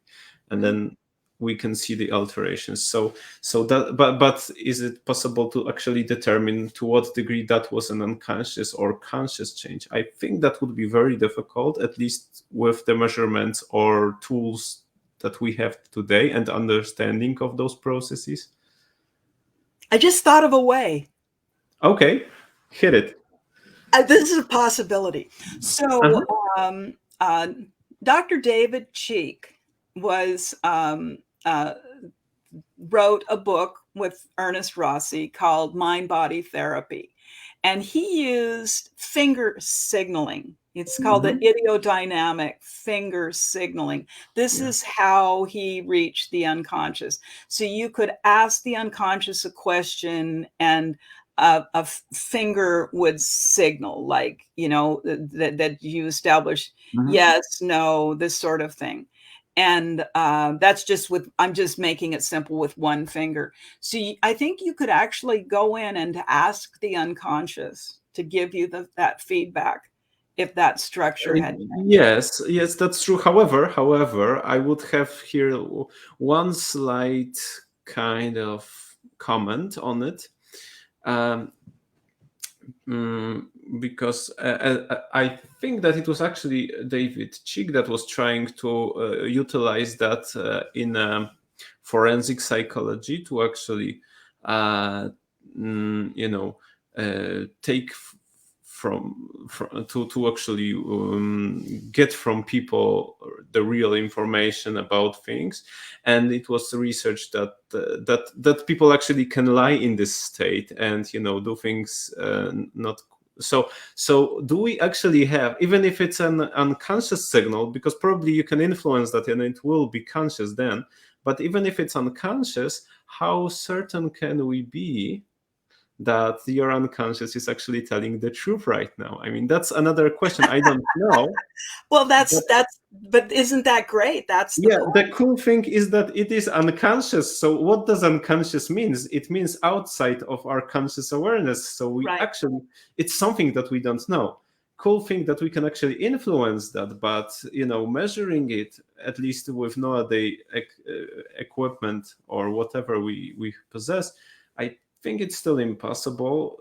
and Mhm. then we can see the alterations. So that, but is it possible to actually determine to what degree that was an unconscious or conscious change? I think that would be very difficult, at least with the measurements or tools that we have today and understanding of those processes. I just thought of a way. Okay, hit it. This is a possibility. So, Uh-huh. um, uh, Dr. David Cheek was wrote a book with Ernest Rossi called Mind Body Therapy. And he used finger signaling. It's called the Mhm. idiodynamic finger signaling. This Yeah. is how he reached the unconscious. So you could ask the unconscious a question, and a finger would signal, like, that you establish Mhm. yes, no, this sort of thing. And that's just I'm just making it simple with one finger. So I think you could actually go in and ask the unconscious to give you that feedback if that structure had changed. Yes, that's true. However, I would have here one slight kind of comment on it. Um, mm, because I think that it was actually David Chick that was trying to utilize that in forensic psychology to actually, uh, take from to actually get from people the real information about things. And it was research that that people actually can lie in this state and do things not so do we actually have, even if it's an unconscious signal, because probably you can influence that and it will be conscious then, but even if it's unconscious, how certain can we be that your unconscious is actually telling the truth right now? I mean, that's another question. I don't know. Well, but isn't that great? That's the Yeah, point. the cool thing is that it is unconscious. So what does unconscious means? It means outside of our conscious awareness. So we Right. actually, it's something that we don't know. Cool thing that we can actually influence that, but measuring it, at least with nowadays equipment or whatever we possess, I think it's still impossible.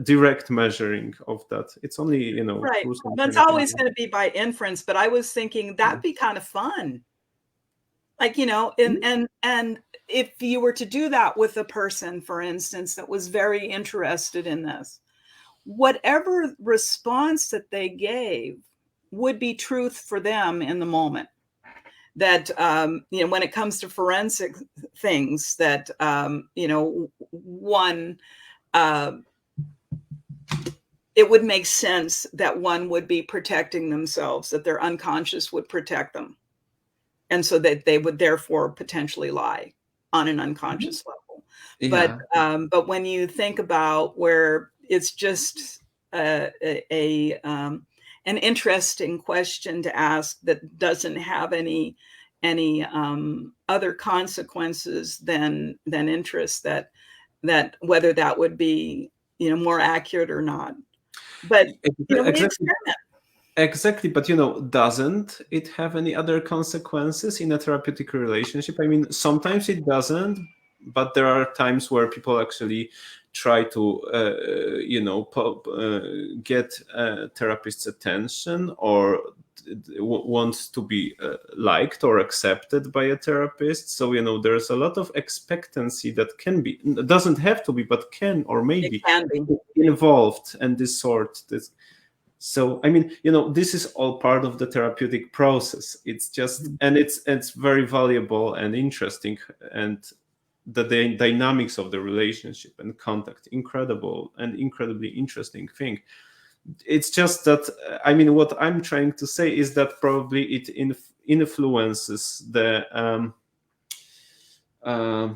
Direct measuring of that. It's only Right. through some But it's kind of always going to be by inference. But I was thinking that'd be kind of fun. Like, and if you were to do that with a person, for instance, that was very interested in this, whatever response that they gave would be truth for them in the moment. That, when it comes to forensic things, that, one, uh, it would make sense that one would be protecting themselves, that their unconscious would protect them. And so that they would therefore potentially lie on an unconscious level. Yeah. But when you think about where it's just an interesting question to ask that doesn't have any other consequences than interest, that whether that would be more accurate or not. But we Exactly. experiment. Exactly, but doesn't it have any other consequences in a therapeutic relationship? I mean, sometimes it doesn't, but there are times where people actually try to, get a therapist's attention, or want to be liked or accepted by a therapist. So there's a lot of expectancy that can be, doesn't have to be, but can or It maybe can be. involved, and this. So I mean, this is all part of the therapeutic process. It's just, and it's very valuable and interesting, and the dynamics of the relationship and contact, incredible and incredibly interesting thing. It's just that, I mean, what I'm trying to say is that probably it influences uh,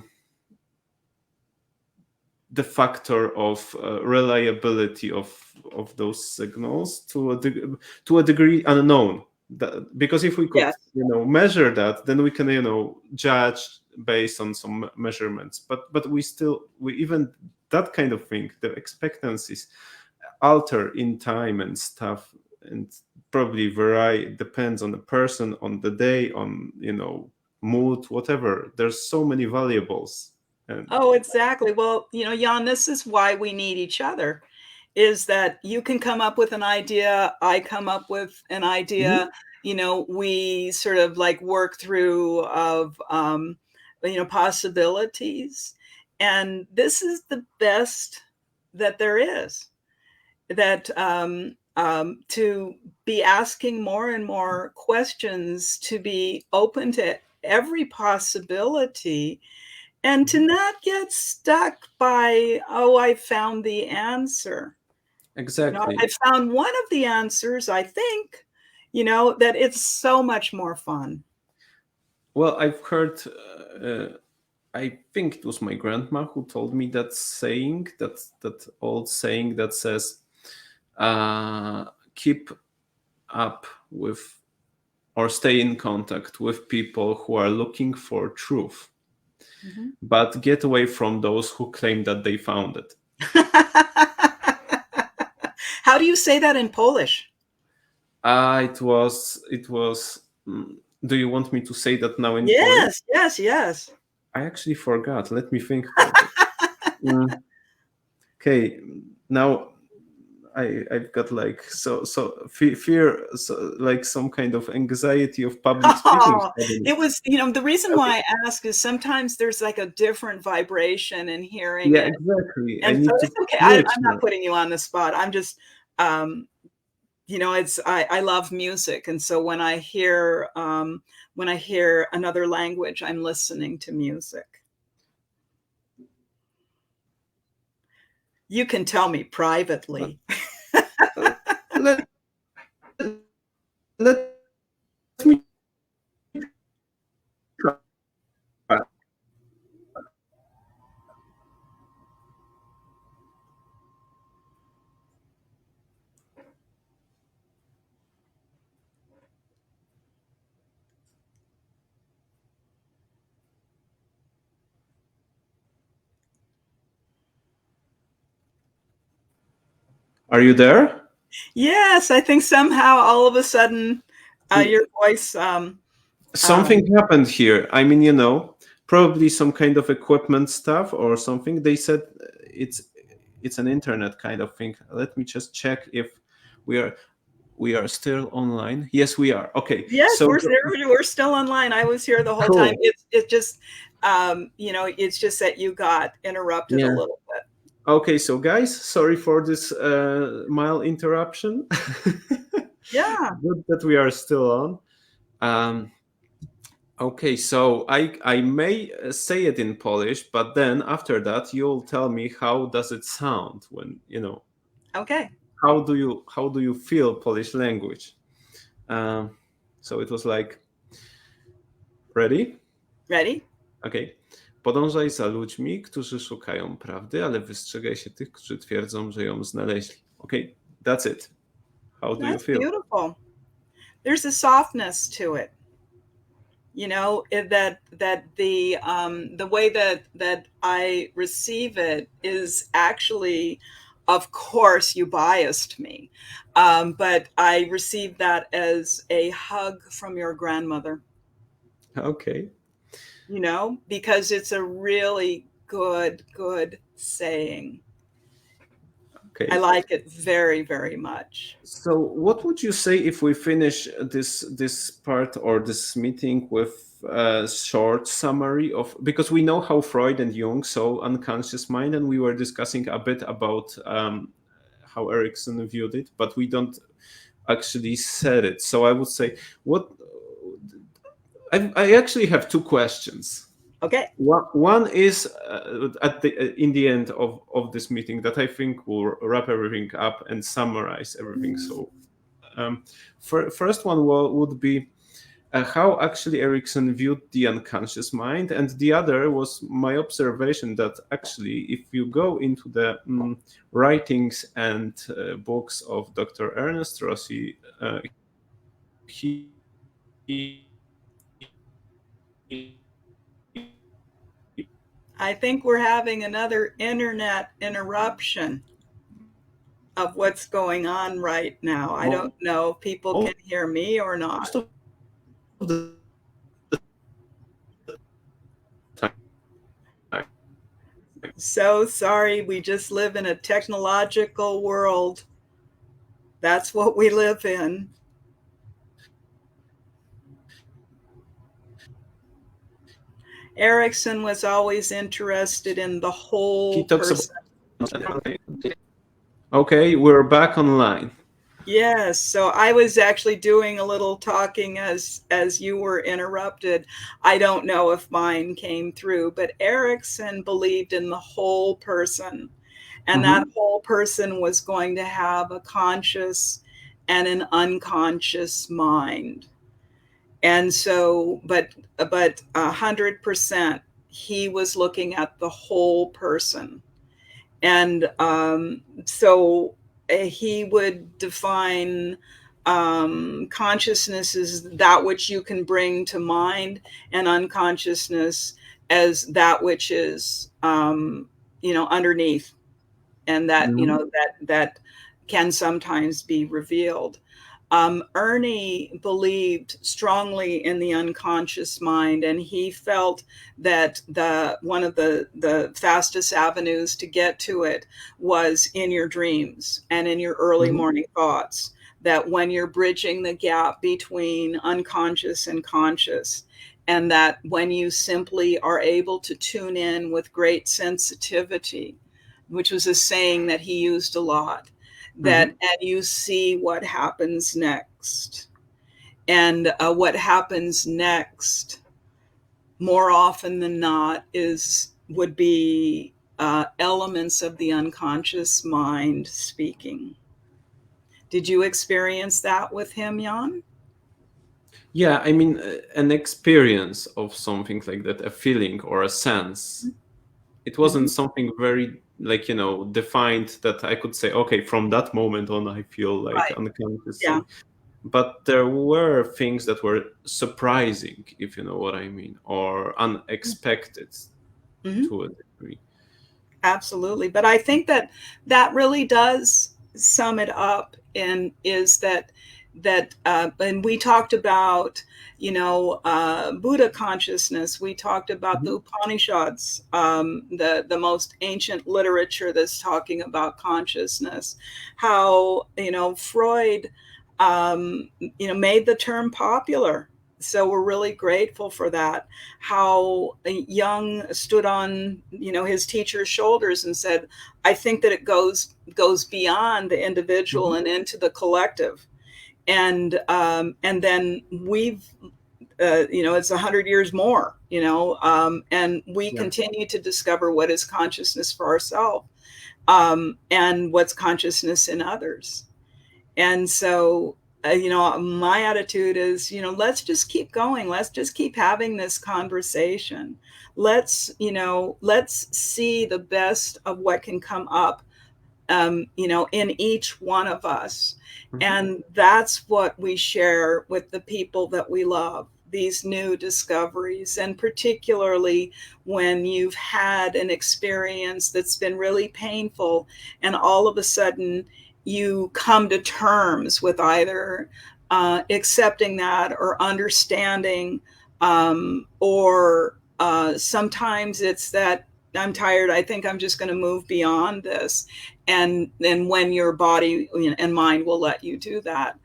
the factor of reliability of those signals to a degree unknown. Because if we could Yes. measure that, then we can judge based on some measurements. But we even that kind of thing, the expectancies alter in time and stuff, and probably vary, depends on the person, on the day, on mood, whatever. There's so many variables. And Oh, exactly. Well, Jan, this is why we need each other, is that you can come up with an idea, I come up with an idea, we sort of like work through of, possibilities. And this is the best that there is, that to be asking more and more questions, to be open to every possibility, and to not get stuck by, oh, I found the answer. exactly. I found one of the answers, I think, that it's so much more fun. Well, I've heard, I think it was my grandma who told me that saying, that old saying that says, keep up with, or stay in contact with people who are looking for truth, but get away from those who claim that they found it. How do you say that in Polish? It was. Do you want me to say that now in Polish? Yes, yes, yes. I actually forgot. Let me think about it. Okay, now I've got like fear, so like some kind of anxiety of public speaking. Oh, it was, the reason why I ask is sometimes there's like a different vibration in hearing Yeah, it. exactly. I And so need to it's okay. switch I'm not now. putting you on the spot. I'm just, I love music. And so when I hear another language, I'm listening to music. You can tell me privately. Let, let me try. Are you there? Yes, I think somehow all of a sudden your voice. Something happened here. I mean, probably some kind of equipment stuff or something. They said it's an internet kind of thing. Let me just check if we are we are still online. Yes, we are. Okay. Yes, So we're there. We're still online. I was here the whole time. cool. It's just, it's just that you got interrupted a Yeah. little bit. Okay, so guys, sorry for this mild interruption. Yeah. Good that we are still on. Um, okay, so I may say it in Polish, but then after that you'll tell me how does it sound when Okay. how do you feel Polish language? Um, so it was like, ready? Ready? Okay. Podążaj za ludźmi, którzy szukają prawdy, ale wystrzegaj się tych, którzy twierdzą, że ją znaleźli. Okay, that's it. How do you That's feel? beautiful. There's a softness to it. That the way that I receive it is actually, of course, you biased me, but I received that as a hug from your grandmother. Okay. Because it's a really good saying. Okay. I like it very, very much. So, what would you say if we finish this part or this meeting with a short summary of, because we know how Freud and Jung saw unconscious mind, and we were discussing a bit about how Erickson viewed it, but we don't actually said it. So, I would say, what I actually have two questions. Okay. One is in the end of this meeting that I think will wrap everything up and summarize everything. So, first one would be how actually Erickson viewed the unconscious mind, and the other was my observation that actually, if you go into the writings and books of Dr. Ernest Rossi, he I think we're having another internet interruption of what's going on right now. I don't know if people can hear me or not. most of the time. So sorry, we just live in a technological world. That's what we live in. Erickson was always interested in the whole He talks person. about. Okay, we're back online. Yes, so I was actually doing a little talking as you were interrupted. I don't know if mine came through, but Erickson believed in the whole person, and that whole person was going to have a conscious and an unconscious mind. And so, but 100%, he was looking at the whole person. And so he would define consciousness as that which you can bring to mind, and unconsciousness as that which is, underneath, and that, that can sometimes be revealed. Ernie believed strongly in the unconscious mind, and he felt that one of the fastest avenues to get to it was in your dreams and in your early morning thoughts. That when you're bridging the gap between unconscious and conscious, and that when you simply are able to tune in with great sensitivity, which was a saying that he used a lot, that and you see what happens next. And what happens next, more often than not, would be elements of the unconscious mind speaking. Did you experience that with him, Jan? Yeah, I mean, an experience of something like that, a feeling or a sense. It wasn't something very defined that I could say, okay, from that moment on, I feel like Right. unconscious. Yeah. But there were things that were surprising, if you know what I mean, or unexpected to a degree. Absolutely. But I think that really does sum it up in is that and we talked about, Buddha consciousness. We talked about the Upanishads, the most ancient literature that's talking about consciousness. How Freud, made the term popular. So we're really grateful for that. How Jung stood on his teacher's shoulders and said, I think that it goes beyond the individual and into the collective. And then we've it's 100 years more, and we continue to discover what is consciousness for ourselves, and what's consciousness in others. And so my attitude is, let's just keep going. Let's just keep having this conversation. Let's see the best of what can come up, in each one of us. And that's what we share with the people that we love, these new discoveries. And particularly when you've had an experience that's been really painful, and all of a sudden you come to terms with either accepting that or understanding, or sometimes it's that I'm tired, I think I'm just going to move beyond this. And then when your body and mind will let you do that.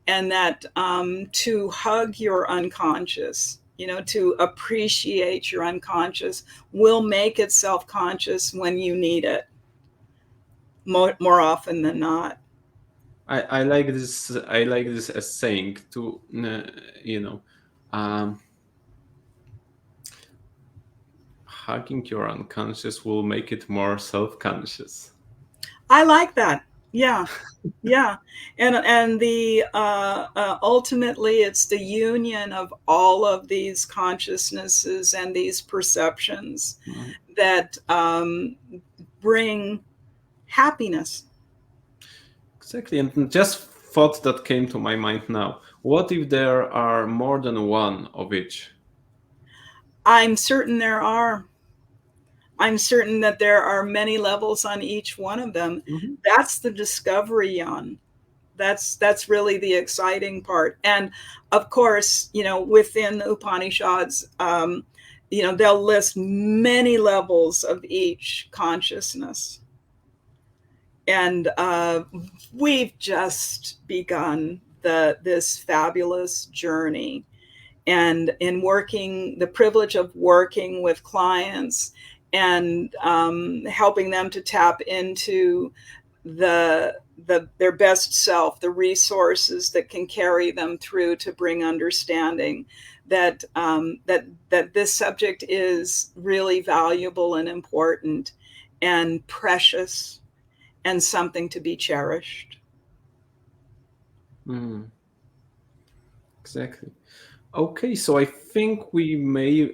And that to hug your unconscious, to appreciate your unconscious, will make itself conscious when you need it, more often than not. I like this. I like this as saying to hugging your unconscious will make it more self-conscious. I like that. Yeah. And the ultimately it's the union of all of these consciousnesses and these perceptions that bring happiness. Exactly. And just thought that came to my mind now. What if there are more than one of each? I'm certain there are. I'm certain that there are many levels on each one of them. That's the discovery, Jan. That's really the exciting part. And of course, within the Upanishads, they'll list many levels of each consciousness. And we've just begun this fabulous journey. And in the privilege of working with clients and helping them to tap into their best self, the resources that can carry them through to bring understanding, that this subject is really valuable and important and precious and something to be cherished. Exactly. Okay, so I think we may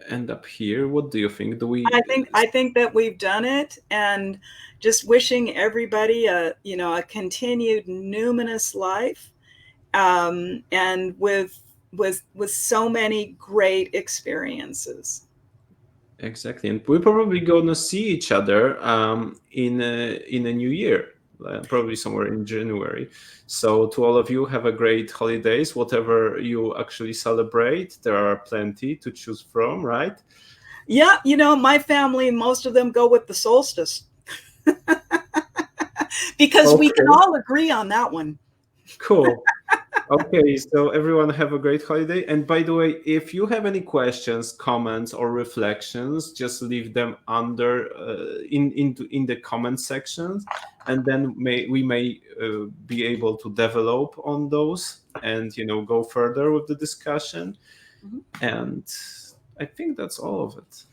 end up here. What do you think? Do we? I think that we've done it, and just wishing everybody a continued numinous life, and with so many great experiences. Exactly, and we're probably gonna see each other in a new year, probably somewhere in January. So to all of you, have a great holidays, whatever you actually celebrate. There are plenty to choose from, right? Yeah, my family, most of them go with the solstice. Because we can all agree on that one. Cool. Okay, so everyone have a great holiday. And by the way, if you have any questions, comments, or reflections, just leave them under in the comment sections, and then we may be able to develop on those and go further with the discussion. And I think that's all of it.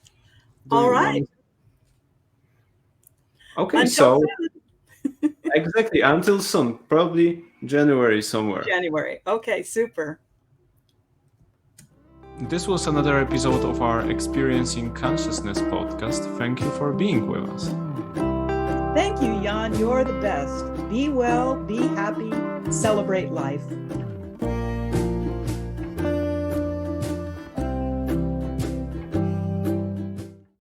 All right. Okay, until so exactly, until soon, probably January somewhere. January. Okay, super. This was another episode of our Experiencing Consciousness podcast. Thank you for being with us. Thank you, Jan. You're the best. Be well, be happy, celebrate life.